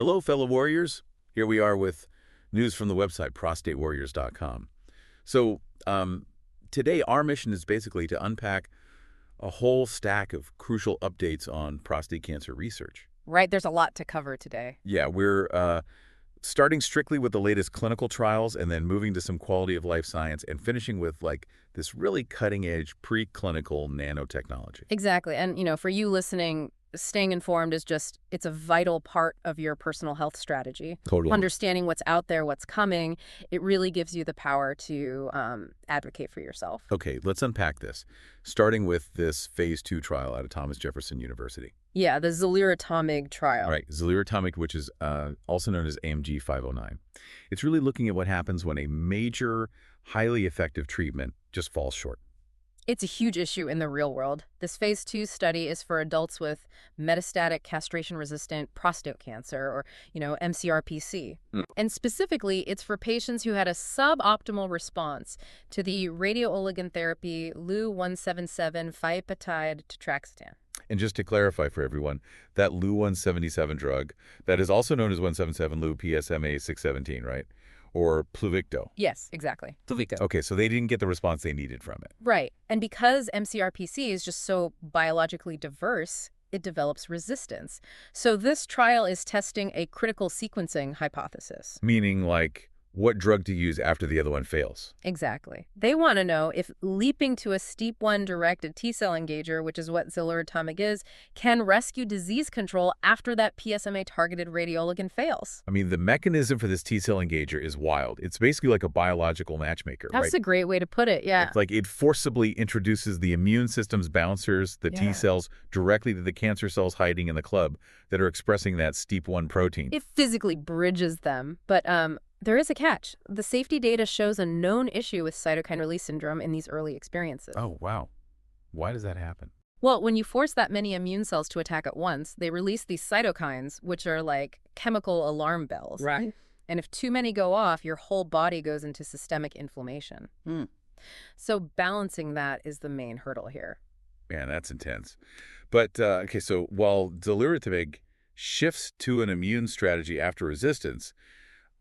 Hello, fellow warriors. Here we are with news from the website, prostatewarriors.com. So, today our mission is basically to unpack a whole stack of crucial updates on prostate cancer research. Right, there's a lot to cover today. Yeah, we're starting strictly with the latest clinical trials and then moving to some quality of life science and finishing with like this really cutting edge preclinical nanotechnology. Exactly. And, for you listening, staying informed is it's a vital part of your personal health strategy. Totally. Understanding what's out there, what's coming, it really gives you the power to advocate for yourself. Okay, let's unpack this, starting with this phase 2 trial out of Thomas Jefferson University. Yeah, the Xaluritamig trial. All right, Xaluritamig, which is also known as AMG 509. It's really looking at what happens when a major, highly effective treatment just falls short. It's a huge issue in the real world. This phase 2 study is for adults with metastatic castration-resistant prostate cancer, or, MCRPC. And specifically, it's for patients who had a suboptimal response to the radioligand therapy Lu-177 5-peptide tetraxetan. And just to clarify for everyone, that Lu-177 drug, that is also known as 177 Lu-PSMA 617, right? Or Pluvicto. Yes, exactly. Pluvicto. Okay, so they didn't get the response they needed from it. Right. And because MCRPC is just so biologically diverse, it develops resistance. So this trial is testing a critical sequencing hypothesis. Meaning, like, what drug to use after the other one fails. Exactly. They want to know if leaping to a STEAP1-directed T-cell engager, which is what Xaluritamig is, can rescue disease control after that PSMA-targeted radioligand fails. I mean, the mechanism for this T-cell engager is wild. It's basically like a biological matchmaker, right? That's a great way to put it, yeah. It's like it forcibly introduces the immune system's bouncers, the T-cells, directly to the cancer cells hiding in the club that are expressing that STEAP1 protein. It physically bridges them, but there is a catch. The safety data shows a known issue with cytokine release syndrome in these early experiences. Oh, wow. Why does that happen? Well, when you force that many immune cells to attack at once, they release these cytokines, which are like chemical alarm bells. Right. And if too many go off, your whole body goes into systemic inflammation. So balancing that is the main hurdle here. Man, that's intense. But, okay, so while Xaluritamig shifts to an immune strategy after resistance,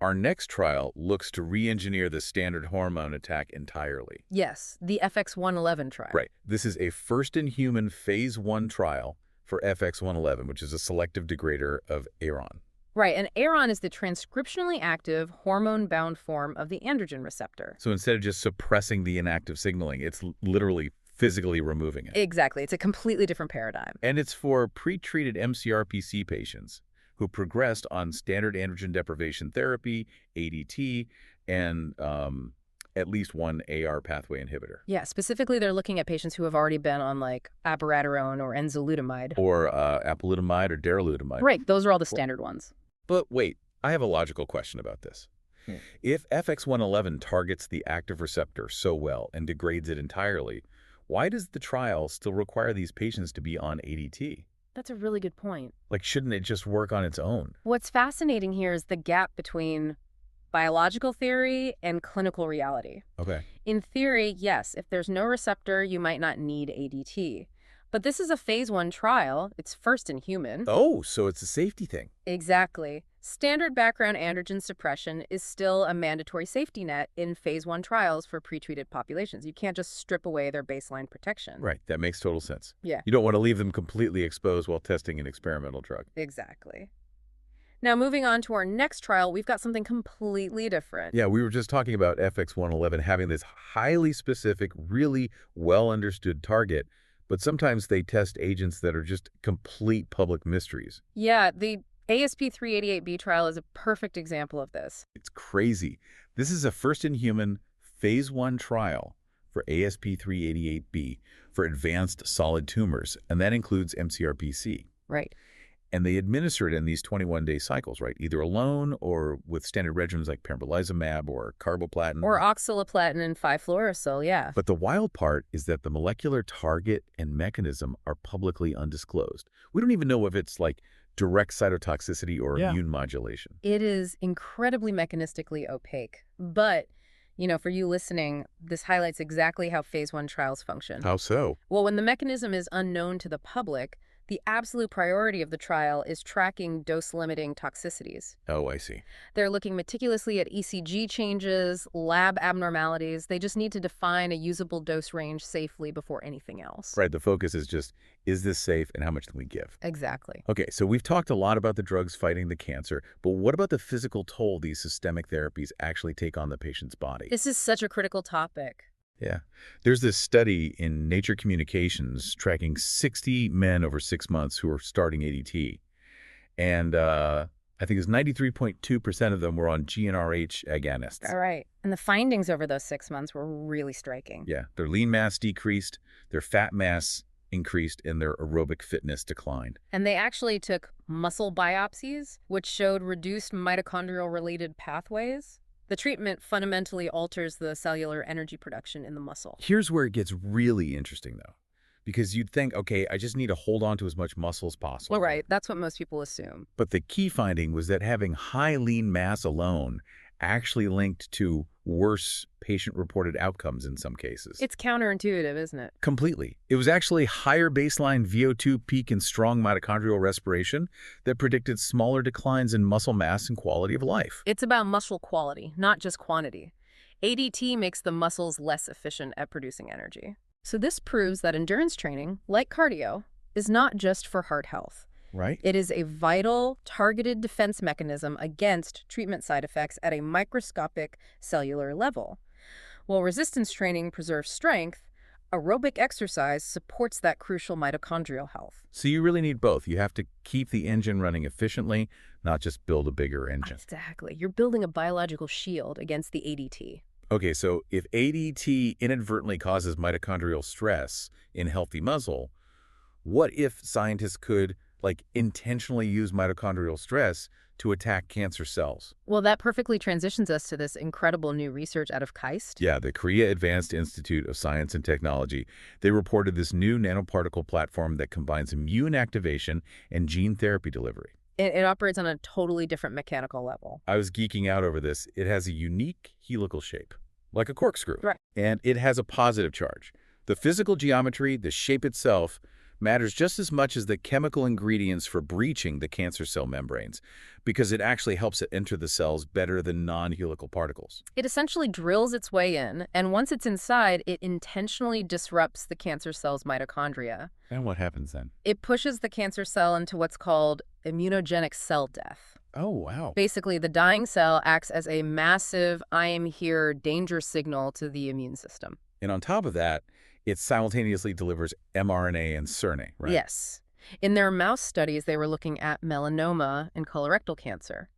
our next trial looks to re-engineer the standard hormone attack entirely. Yes, the FX111 trial. Right. This is a first-in-human phase 1 trial for FX111, which is a selective degrader of ARON. Right, and ARON is the transcriptionally active, hormone-bound form of the androgen receptor. So instead of just suppressing the inactive signaling, it's literally physically removing it. Exactly. It's a completely different paradigm. And it's for pre-treated MCRPC patients who progressed on standard androgen deprivation therapy, ADT, and at least one AR pathway inhibitor. Yeah, specifically they're looking at patients who have already been on like abiraterone or enzalutamide. Or apalutamide or darolutamide. Right, those are all the standard ones. But wait, I have a logical question about this. If FX111 targets the active receptor so well and degrades it entirely, why does the trial still require these patients to be on ADT? That's a really good point. Like, shouldn't it just work on its own? What's fascinating here is the gap between biological theory and clinical reality. Okay. In theory, yes, if there's no receptor, you might not need ADT. But this is a phase 1 trial. It's first in human. Oh, so it's a safety thing. Exactly. Standard background androgen suppression is still a mandatory safety net in phase 1 trials for pretreated populations. You can't just strip away their baseline protection. Right. That makes total sense. Yeah. You don't want to leave them completely exposed while testing an experimental drug. Exactly. Now, moving on to our next trial, we've got something completely different. Yeah, we were just talking about FX111 having this highly specific, really well-understood target, but sometimes they test agents that are just complete public mysteries. Yeah, the ASP388B trial is a perfect example of this. It's crazy. This is a first-in-human phase 1 trial for ASP388B for advanced solid tumors, and that includes MCRPC. Right. And they administer it in these 21-day cycles, right? Either alone or with standard regimens like pembrolizumab or carboplatin. Or oxaliplatin and 5-fluorouracil, yeah. But the wild part is that the molecular target and mechanism are publicly undisclosed. We don't even know if it's like direct cytotoxicity or immune modulation. It is incredibly mechanistically opaque. But, for you listening, this highlights exactly how phase 1 trials function. How so? Well, when the mechanism is unknown to the public, The absolute priority of the trial is tracking dose-limiting toxicities. Oh, I see. They're looking meticulously at ECG changes, lab abnormalities. They just need to define a usable dose range safely before anything else. Right, the focus is just, is this safe and how much can we give? Exactly. Okay, so we've talked a lot about the drugs fighting the cancer, but what about the physical toll these systemic therapies actually take on the patient's body? This is such a critical topic. Yeah. There's this study in Nature Communications tracking 60 men over 6 months who are starting ADT. And I think it's 93.2% of them were on GnRH agonists. All right. And the findings over those 6 months were really striking. Yeah. Their lean mass decreased, their fat mass increased, and their aerobic fitness declined. And they actually took muscle biopsies, which showed reduced mitochondrial-related pathways. The treatment fundamentally alters the cellular energy production in the muscle. Here's where it gets really interesting, though, because you'd think, okay, I just need to hold on to as much muscle as possible. Well, right. That's what most people assume. But the key finding was that having high lean mass alone actually linked to worse patient-reported outcomes in some cases. It's counterintuitive, isn't it? Completely. It was actually higher baseline VO2 peak and strong mitochondrial respiration that predicted smaller declines in muscle mass and quality of life. It's about muscle quality, not just quantity. ADT makes the muscles less efficient at producing energy. So this proves that endurance training, like cardio, is not just for heart health. Right? It is a vital, targeted defense mechanism against treatment side effects at a microscopic cellular level. While resistance training preserves strength, aerobic exercise supports that crucial mitochondrial health. So you really need both. You have to keep the engine running efficiently, not just build a bigger engine. Exactly. You're building a biological shield against the ADT. Okay, so if ADT inadvertently causes mitochondrial stress in healthy muscle, what if scientists could intentionally use mitochondrial stress to attack cancer cells? Well, that perfectly transitions us to this incredible new research out of KAIST. Yeah, the Korea Advanced Institute of Science and Technology. They reported this new nanoparticle platform that combines immune activation and gene therapy delivery. It operates on a totally different mechanical level. I was geeking out over this. It has a unique helical shape, like a corkscrew. Right. And it has a positive charge. The physical geometry, the shape itself, matters just as much as the chemical ingredients for breaching the cancer cell membranes, because it actually helps it enter the cells better than non-helical particles. It essentially drills its way in, and once it's inside, it intentionally disrupts the cancer cell's mitochondria. And what happens then? It pushes the cancer cell into what's called immunogenic cell death. Oh, wow. Basically, the dying cell acts as a massive "I am here" danger signal to the immune system. And on top of that, it simultaneously delivers mRNA and siRNA, right? Yes. In their mouse studies, they were looking at melanoma and colorectal cancer.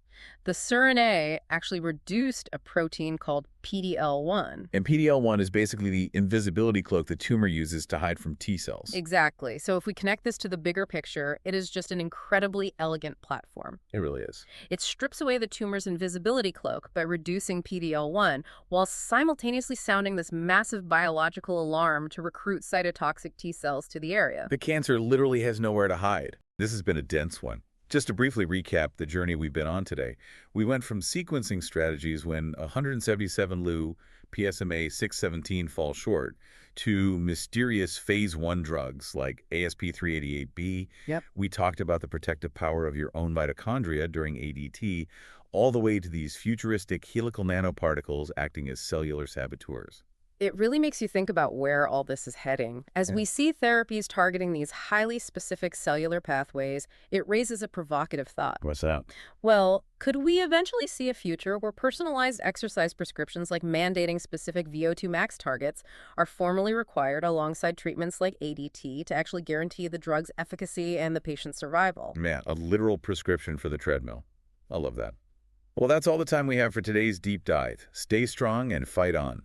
The siRNA actually reduced a protein called PD-L1. And PD-L1 is basically the invisibility cloak the tumor uses to hide from T cells. Exactly. So if we connect this to the bigger picture, it is just an incredibly elegant platform. It really is. It strips away the tumor's invisibility cloak by reducing PD-L1 while simultaneously sounding this massive biological alarm to recruit cytotoxic T cells to the area. The cancer literally has nowhere to hide. This has been a dense one. Just to briefly recap the journey we've been on today, we went from sequencing strategies when 177 Lu PSMA 617 falls short to mysterious phase 1 drugs like ASP388B. Yep. We talked about the protective power of your own mitochondria during ADT, all the way to these futuristic helical nanoparticles acting as cellular saboteurs. It really makes you think about where all this is heading. As we see therapies targeting these highly specific cellular pathways, it raises a provocative thought. What's that? Well, could we eventually see a future where personalized exercise prescriptions like mandating specific VO2 max targets are formally required alongside treatments like ADT to actually guarantee the drug's efficacy and the patient's survival? Man, a literal prescription for the treadmill. I love that. Well, that's all the time we have for today's deep dive. Stay strong and fight on.